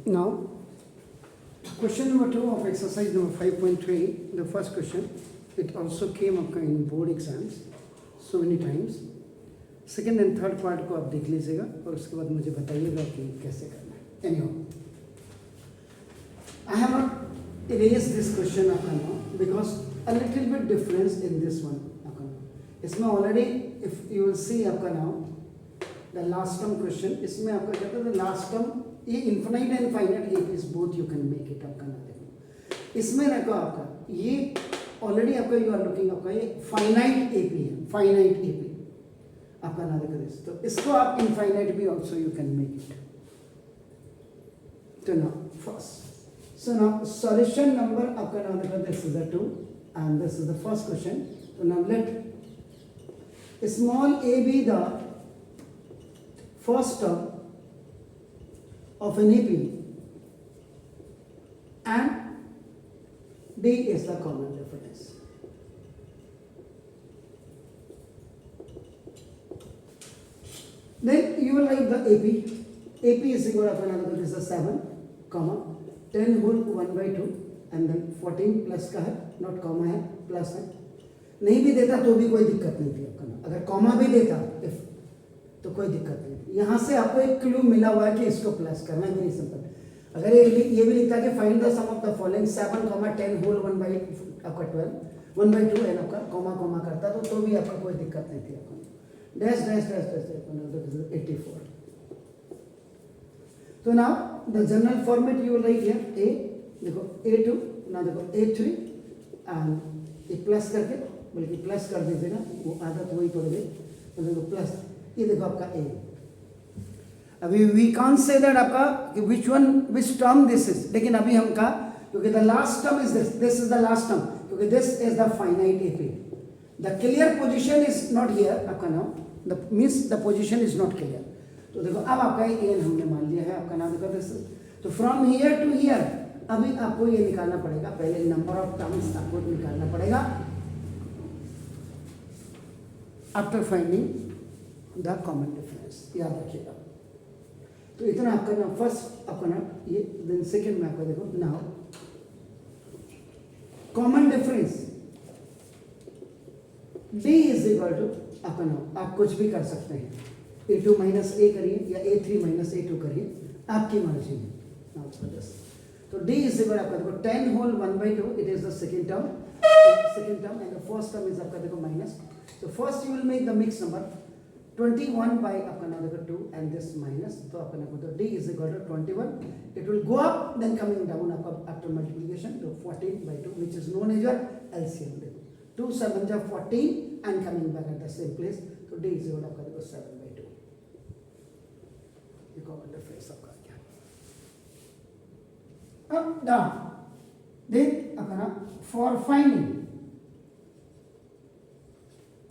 Now, question number 2 of exercise number 5.3, the first question, it also came up in board exams so many times. Second and third part को आप देख लीजिएगा और उसके बाद मुझे बताइएगा कि कैसे करना है. Anyhow, I have not erased this question आपका now because a little bit difference in this one आपका now. इसमें already if you will see आपका now the last term question, इसमें आपका कहता है the last term ये infinite and finite APs both you can make it आपका ना. देखो इसमें देखो आपका ये ऑलरेडी आपका you are looking आपका ये finite AP है, finite AP आपका ना देखो दिस. तो इसको आप इनफाइनाइट भी also you can make it. तो ना फर्स्ट सो ना सॉल्यूशन नंबर आपका ना देखो this is the 2 and this is the first question. तो now let small a be the first term of an AP and d is the common difference. Then you will write the AP. AP is equal to another is the 7, comma 10 whole 1 by 2 and then 14 plus का है, not comma है, plus है. नहीं भी देता तो भी कोई दिक्कत नहीं थी आपका ना. अगर comma भी देता if तो कोई दिक्कत नहीं थी. यहाँ से आपको एक क्लू मिला हुआ है कि इसको प्लस करना है. Very simple. अगर ये भी लिखता है कि find the sum of the following 7, 10 whole 1 by आपका 12 1 by 2 है आपका comma करता तो भी आपका कोई दिक्कत नहीं थी आपका. Dash 84. So now the general format you will write here a देखो a2 ना देखो a3 and ये प्लस करके बल्कि प्लस कर दीजिएगा वो आदत वही पड़ गई. तो देखो प्लस ये देखो आपका a. अभी we can't say that आपका कि which term this is, लेकिन अभी हम का क्योंकि the last term is this is the last term क्योंकि this is the finite AP. The clear position is not here आपका नाम the means the position is not clear. तो देखो अब आपका ये हमने मान लिया है आपका नाम देखो दिस. तो फ्रॉम हियर टू हियर अभी आपको ये निकालना पड़ेगा. पहले नंबर ऑफ टर्म्स आपको निकालना पड़ेगा after finding the common difference. याद रखिएगा. तो इतना आपका नाम फर्स्ट आपका नाम ये. देन सेकेंड में आपका देखो now common difference D is equal to आपका नाम. आप कुछ भी कर सकते हैं. a2 माइनस a करिए या a3 माइनस a2 करिए, आपकी मर्जी है. तो D इज इक्वल आपका देखो 10 whole 1 by 2 it is the second term and the first term is आपका देखो माइनस. तो first you will make the mix number 21 by आपका नाम देखो 2 एंड दिस माइनस. तो आपका नाम तो D is equal to 21. It will go up then coming down आपका आफ्टर मल्टीप्लिकेशन. तो 14 by 2 which is known as your LCM. देखो 2 7 जा 14 and coming back at the same place. So D is equal to 7 by 2. ये common difference आपका क्या है. अब down. Then अपना for finding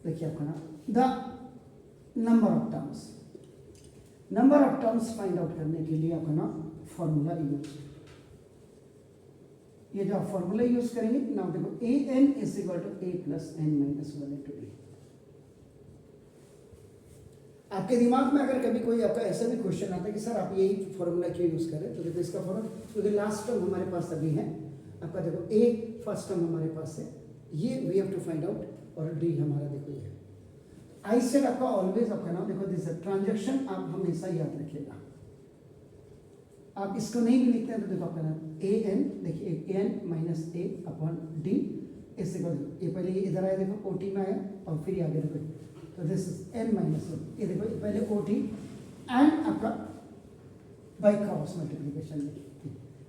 देखिए आपका ना the number of terms. Number of terms find out करने के लिए आपका ना formula use. ये जो आप फॉर्मूला यूज करेंगे ना देखो a n is equal to a plus n minus 1 into d. आपके दिमाग में अगर कभी कोई आपका ऐसा भी क्वेश्चन आता है कि सर आप यही फॉर्मूला क्यों यूज करें, तो देखो इसका फॉर्मूला क्योंकि लास्ट टर्म हमारे पास अभी है आपका देखो a फर्स्ट टर्म हमारे पास है ये we have to find out और d हमारा देखो ये. आई सेड आपका ऑलवेज आपका नाम देखो दिस ट्रांजैक्शन आप हमेशा याद रखिएगा. आप इसको नहीं भी लिखते हैं तो देखो आपका नाम a n देखिए a n minus a upon d इससे ये पहले ये इधर आया देखो o t में आया और फिर आगे देखो तो दिस इज n माइनस 1. ये देखो पहले o t एंड आपका बाय क्रॉस मल्टीप्लिकेशन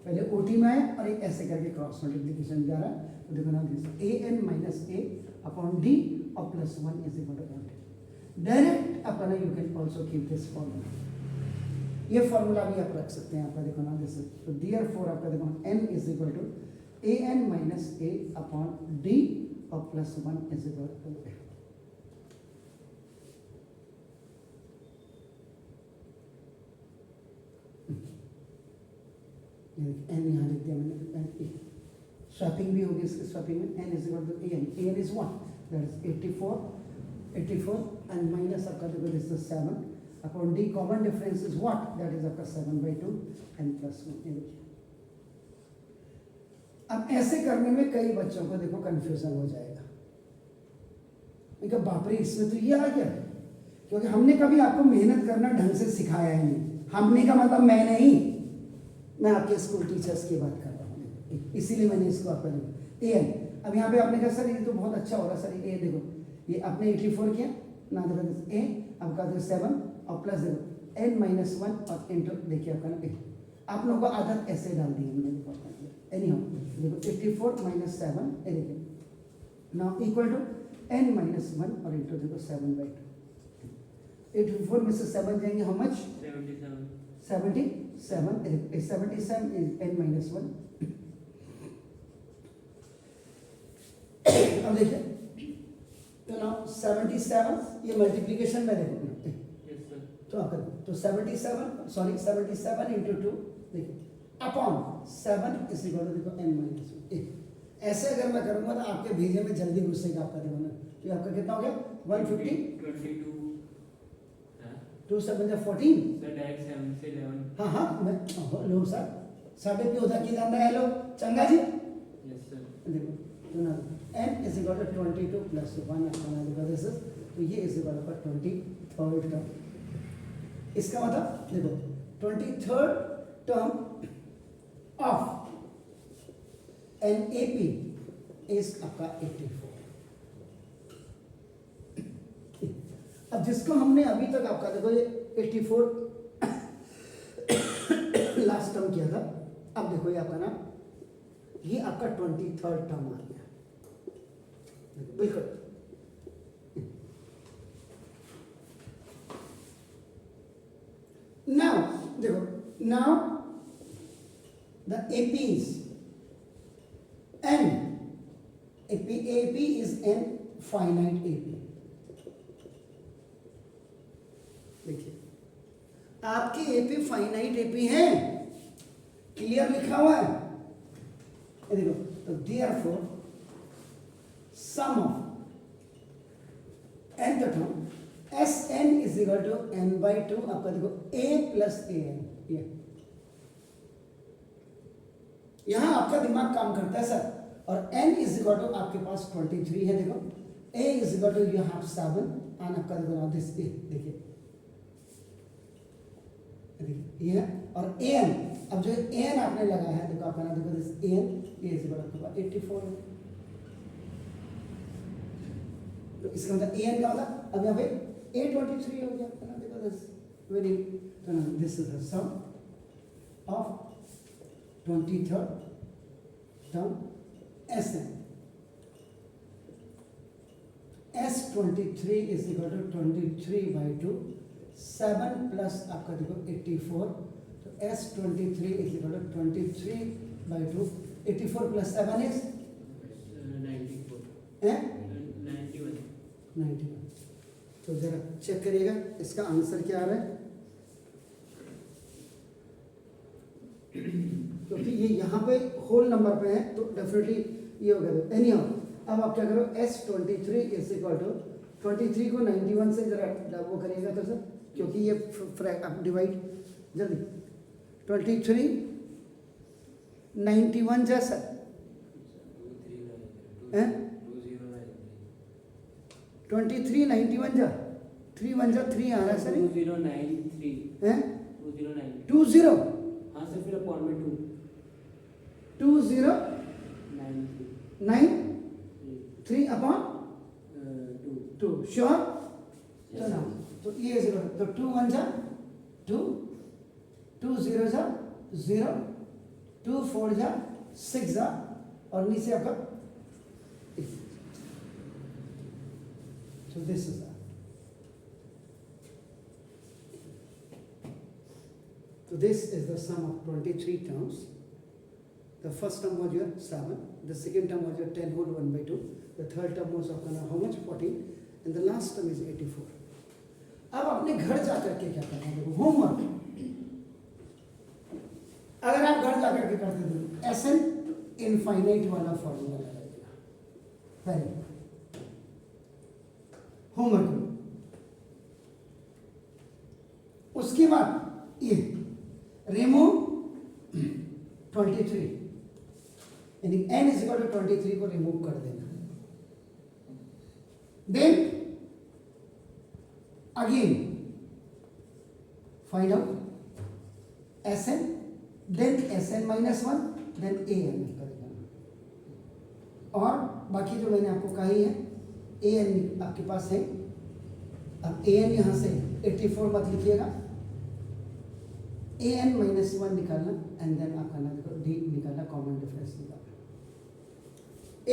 पहले o t में आया और एक ऐसे करके क्रॉस मल्टीप्लिकेशन जा रहा है. तो देखो नाम this a n minus a upon d और plus 1 is equal to 1. Direct अपना you can also keep this formula. ये फॉर्मूला भी आप रख सकते हैं आपका देखो ना जैसे. तो देयरफॉर आपका देखो n is equal to a n minus a upon d और plus 1 is equal to a. n यहाँ लिख दिया मैंने. स्वैपिंग भी होगी इसके. स्वैपिंग में n is equal to a n is 1 that is 84 and minus आपका देखो this is 7 upon D common difference is what, that is आपका 7/2 n प्लस 1। अब ऐसे करने में कई बच्चों को देखो कंफ्यूजन हो जाएगा, बाप रे इसमें तो ये आ गया, क्योंकि हमने कभी आपको मेहनत करना ढंग से सिखाया ही नहीं। हमने का मतलब मैं नहीं, मैं आपके स्कूल टीचर्स की बात कर रहा हूँ, इसीलिए मैंने इसको आपका ए एन। अब यहाँ पे आपने कहा सर ये तो बहुत अच्छा हो रहा सर, ये देखो ये आपने 84 किया ना, देखो ए अब का देखो 7 और प्लस देखो n-1 और इंटू देखिए आपका ना ए। आप लोगों को आदत ऐसे डाल दी हमने, एनी हाउ देखो 84 - 7 ए देखिए नाउ इक्वल टू n-1 और इंटू देखो 7/2। 84 में से 7 जाएंगे, हाउ मच? 77 is n-1। अब देखिए तो नाउ 77 ये मल्टीप्लिकेशन में देखो तो आपका तो 77 इंटू 2 देखिए अपॉन 7 इज इक्वल टू देखो n-1। ऐसे अगर मैं करूंगा तो आपके भेजे में जल्दी घुसेगा आपका देखो ना, तो आपका कितना हो गया 150 2 7 14 सर डायरेक्ट 7 से 11। हाँ हाँ मैं लो सर साढ़े पे होता की जानता है लो चंगा जी। यस सर देखो तो ना n is equal to 22 plus 1 अपना देखो दिस इज, तो ये is equal to 23rd term. इसका मतलब देखो 23rd term of NAP is आपका 84। अब जिसको हमने अभी तक आपका देखो ये 84 लास्ट टर्म किया था, अब देखो ये आपका ना ये आपका 23rd टर्म आ गया बिल्कुल। नाउ देखो now the APs n AP is n finite AP। देखिए आपके एपी फाइनाइट एपी हैं, क्लियर लिखा हुआ है ये देखो। तो therefore sum of n term Sn is equal to n/2 आपका देखो a प्लस an। ये यहां आपका दिमाग काम करता है सर, और n इज इक्वल टू आपके पास 23 है देखो, a is equal to you have 7 and आपका देखो दिस a देखिए ये और an, अब जो an आपने लगाया है देखो आपका ना देखो दिस an ये इज इक्वल टू 84 है। तो इसका मतलब an का मतलब अब यहाँ पे a23 हो गया आपका ना देखो दिस वेरी, तो ना this is the sum of 23rd term Sn। S23 is equal to 23/2 7 plus आपका देखो 84, तो S23 is equal to 23/2 84 plus 7 is 91। तो जरा चेक करिएगा इसका आंसर क्या आ रहा है, क्योंकि ये यहाँ पे होल नंबर पे है तो डेफिनेटली ये हो गया। एनी हाउ अब आप क्या करो S23 इज इक्वल टू 23 को 91 से जरा वो करिएगा तो सर, क्योंकि ये आप डिवाइड जल्दी 23 91 जैसा है 23 91 जा 3 1 जा 3 आ रहा है सर 2093 हैं 20 20 हाँ सर फिर अपॉन में 2093 3 अपॉन 2 श्योर। तो ये 0 तो 2 1 जा 2 2 0 जा 0 2 4 जा 6 जा और नीचे आपका so this is that। So this is the sum of 23 terms. The first term was your 7, the second term was your 10 whole 1/2, the third term was of how much 14, and the last term is 84। अब अपने घर जाकर के क्या करना है, homework अगर आप घर जाकर के करते थे Sn इनफाइनाइट वाला फॉर्मूला लगाइएगा, वेरी होमवर्क 23, यानी n इज इक्वल टू 23 को रिमूव कर देना। Then again find out Sn, then Sn minus 1, then An करेगा। और बाकी जो मैंने आपको कही है An आपके पास है। अब An यहाँ से 84 मत लिखिएगा, An माइनस 1 निकालना एंड देन आपका D निकालना, कॉमन डिफरेंस निकालना।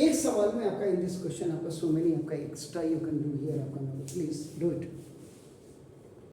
एक सवाल में आपका इन दिस क्वेश्चन आपका सो मेनी आपका extra you can do here, आपका प्लीज डू इट।